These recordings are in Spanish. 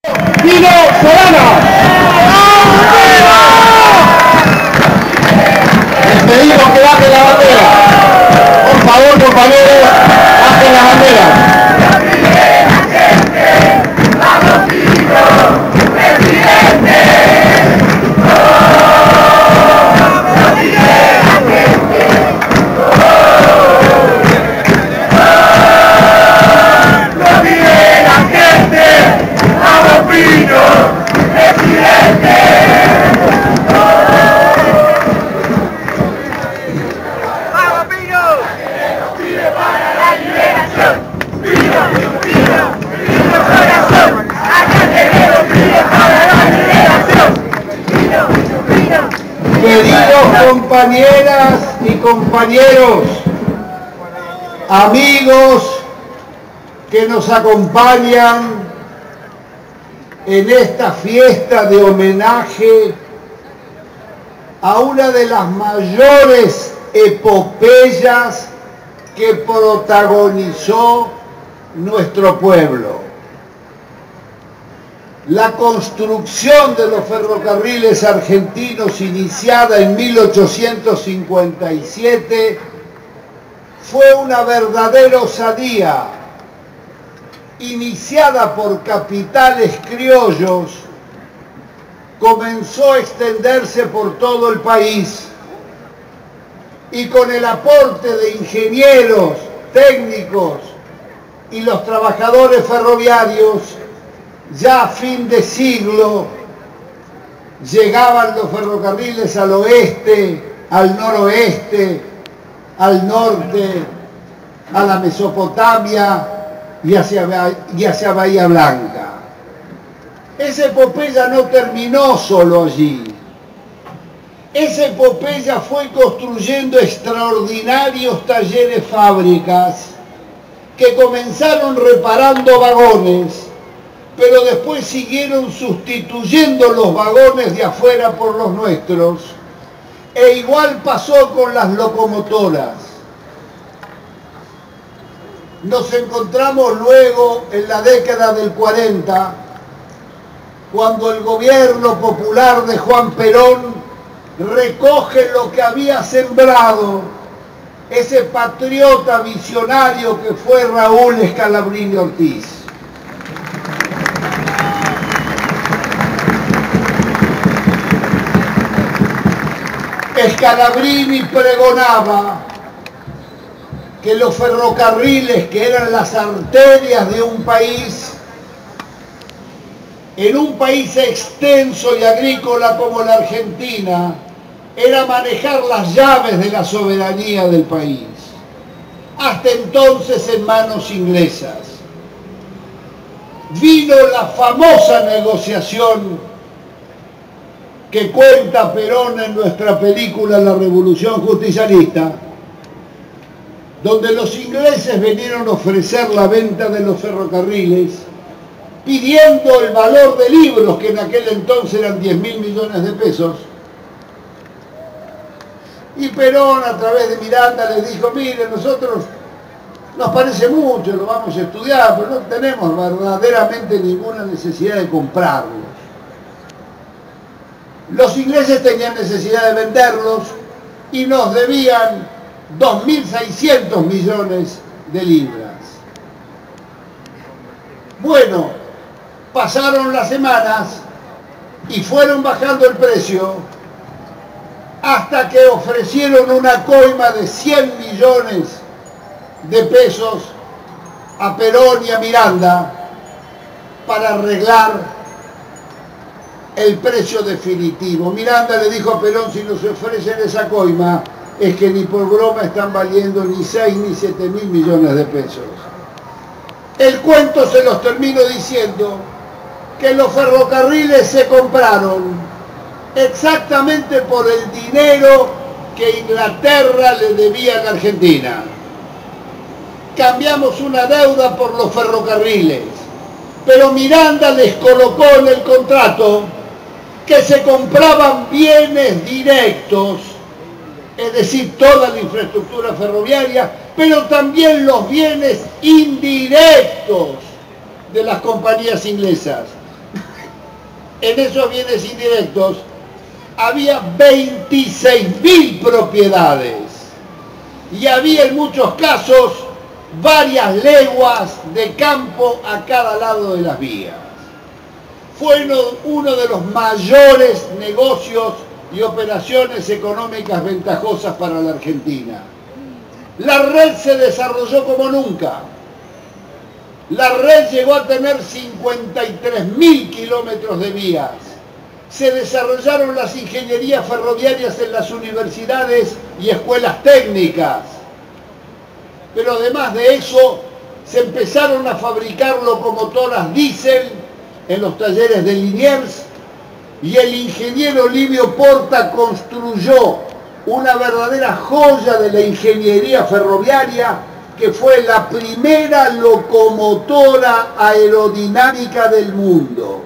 Pino Solana. Les pedimos que bajen la bandera. Por favor, compañeros, bajen la bandera. ¡Vamos, Pino! ¡Presidente! Queridos compañeras y compañeros, amigos que nos acompañan en esta fiesta de homenaje a una de las mayores epopeyas que protagonizó nuestro pueblo. La construcción de los ferrocarriles argentinos, iniciada en 1857, fue una verdadera osadía, iniciada por capitales criollos, comenzó a extenderse por todo el país y con el aporte de ingenieros, técnicos y los trabajadores ferroviarios, ya a fin de siglo llegaban los ferrocarriles al oeste, al noroeste, al norte, a la Mesopotamia y hacia Bahía Blanca. Esa epopeya no terminó solo allí. Esa epopeya fue construyendo extraordinarios talleres fábricas que comenzaron reparando vagones, pero después siguieron sustituyendo los vagones de afuera por los nuestros, e igual pasó con las locomotoras. Nos encontramos luego en la década del 40, cuando el gobierno popular de Juan Perón recoge lo que había sembrado ese patriota visionario que fue Raúl Scalabrini Ortiz. Scalabrini pregonaba que los ferrocarriles, que eran las arterias de un país, en un país extenso y agrícola como la Argentina, era manejar las llaves de la soberanía del país, hasta entonces en manos inglesas. Vino la famosa negociación que cuenta Perón en nuestra película La Revolución Justicialista, donde los ingleses vinieron a ofrecer la venta de los ferrocarriles, pidiendo el valor de libros, que en aquel entonces eran 10.000 millones de pesos. Y Perón, a través de Miranda, les dijo: mire, nosotros nos parece mucho, lo vamos a estudiar, pero no tenemos verdaderamente ninguna necesidad de comprarlos. Los ingleses tenían necesidad de venderlos y nos debían 2.600 millones de libras. Bueno, pasaron las semanas y fueron bajando el precio hasta que ofrecieron una coima de 100 millones de pesos a Perón y a Miranda para arreglar el precio definitivo. Miranda le dijo a Perón: si nos ofrecen esa coima, es que ni por broma están valiendo ni 6 ni 7.000 millones de pesos. El cuento se los termino diciendo que los ferrocarriles se compraron exactamente por el dinero que Inglaterra le debía a la Argentina. Cambiamos una deuda por los ferrocarriles, pero Miranda les colocó en el contrato que se compraban bienes directos, es decir, toda la infraestructura ferroviaria, pero también los bienes indirectos de las compañías inglesas. en esos bienes indirectos había 26.000 propiedades y había en muchos casos varias leguas de campo a cada lado de las vías. Fue uno de los mayores negocios y operaciones económicas ventajosas para la Argentina. La red se desarrolló como nunca. La red llegó a tener 53.000 kilómetros de vías. Se desarrollaron las ingenierías ferroviarias en las universidades y escuelas técnicas. Pero además de eso, se empezaron a fabricar locomotoras diésel en los talleres de Liniers y el ingeniero Livio Porta construyó una verdadera joya de la ingeniería ferroviaria, que fue la primera locomotora aerodinámica del mundo.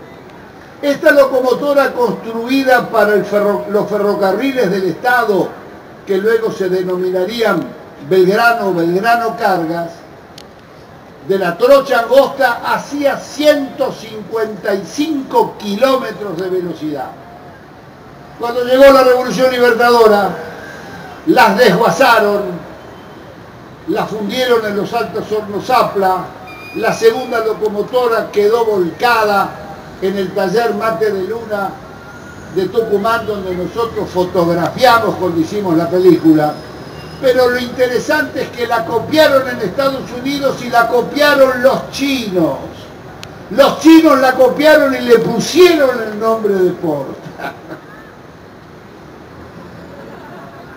Esta locomotora, construida para los ferrocarriles del Estado, que luego se denominarían Belgrano Cargas, de la trocha angosta, hacía 155 kilómetros de velocidad. Cuando llegó la Revolución Libertadora, las desguazaron, la fundieron en los altos hornos Zapla. La segunda locomotora quedó volcada en el taller Mate de Luna de Tucumán, donde nosotros fotografiamos cuando hicimos la película. Pero lo interesante es que la copiaron en Estados Unidos y la copiaron los chinos. Los chinos la copiaron y le pusieron el nombre de Porta.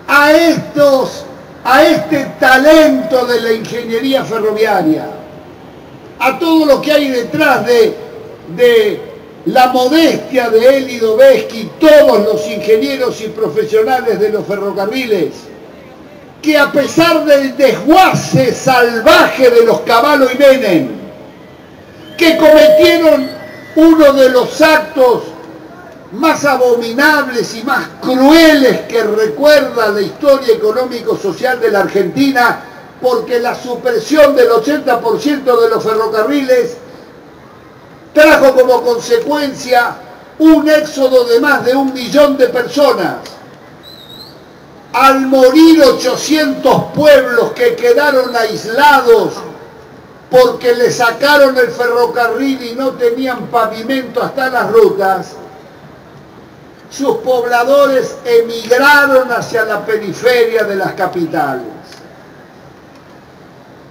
A este talento de la ingeniería ferroviaria, a todo lo que hay detrás de la modestia de Eli Dobeski, todos los ingenieros y profesionales de los ferrocarriles, que a pesar del desguace salvaje de los Cavallo y Menem, que cometieron uno de los actos más abominables y más crueles que recuerda la historia económico-social de la Argentina, porque la supresión del 80% de los ferrocarriles trajo como consecuencia un éxodo de más de 1 millón de personas. Al morir 800 pueblos que quedaron aislados porque le sacaron el ferrocarril y no tenían pavimento hasta las rutas, sus pobladores emigraron hacia la periferia de las capitales.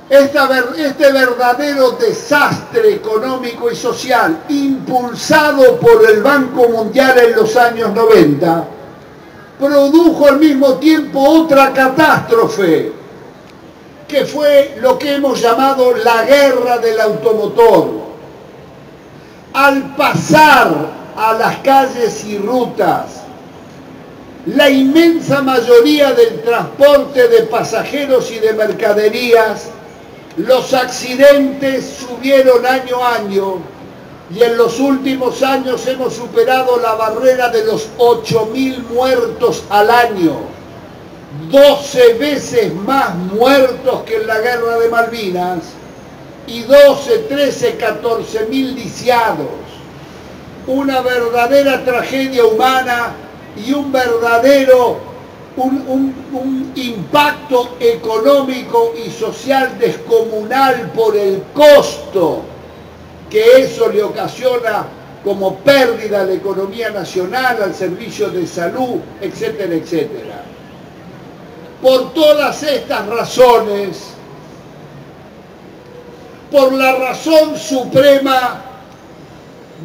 Este verdadero desastre económico y social, impulsado por el Banco Mundial en los años 90, produjo al mismo tiempo otra catástrofe, que fue lo que hemos llamado la guerra del automotor. Al pasar a las calles y rutas la inmensa mayoría del transporte de pasajeros y de mercaderías, los accidentes subieron año a año y en los últimos años hemos superado la barrera de los 8.000 muertos al año, 12 veces más muertos que en la guerra de Malvinas y 12, 13, 14.000 lisiados. Una verdadera tragedia humana y un verdadero un impacto económico y social descomunal por el costo que eso le ocasiona como pérdida a la economía nacional, al servicio de salud, etcétera, etcétera. Por todas estas razones, por la razón suprema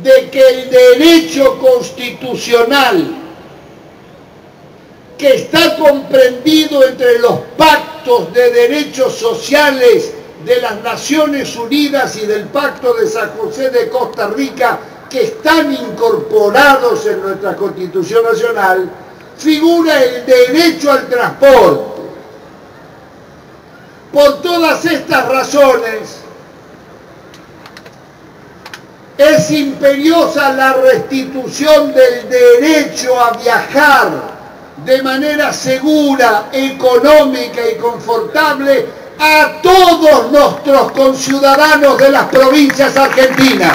de que el derecho constitucional, que está comprendido entre los pactos de derechos sociales de las Naciones Unidas y del Pacto de San José de Costa Rica, que están incorporados en nuestra Constitución Nacional, figura el derecho al transporte. Por todas estas razones, es imperiosa la restitución del derecho a viajar de manera segura, económica y confortable a todos nuestros conciudadanos de las provincias argentinas.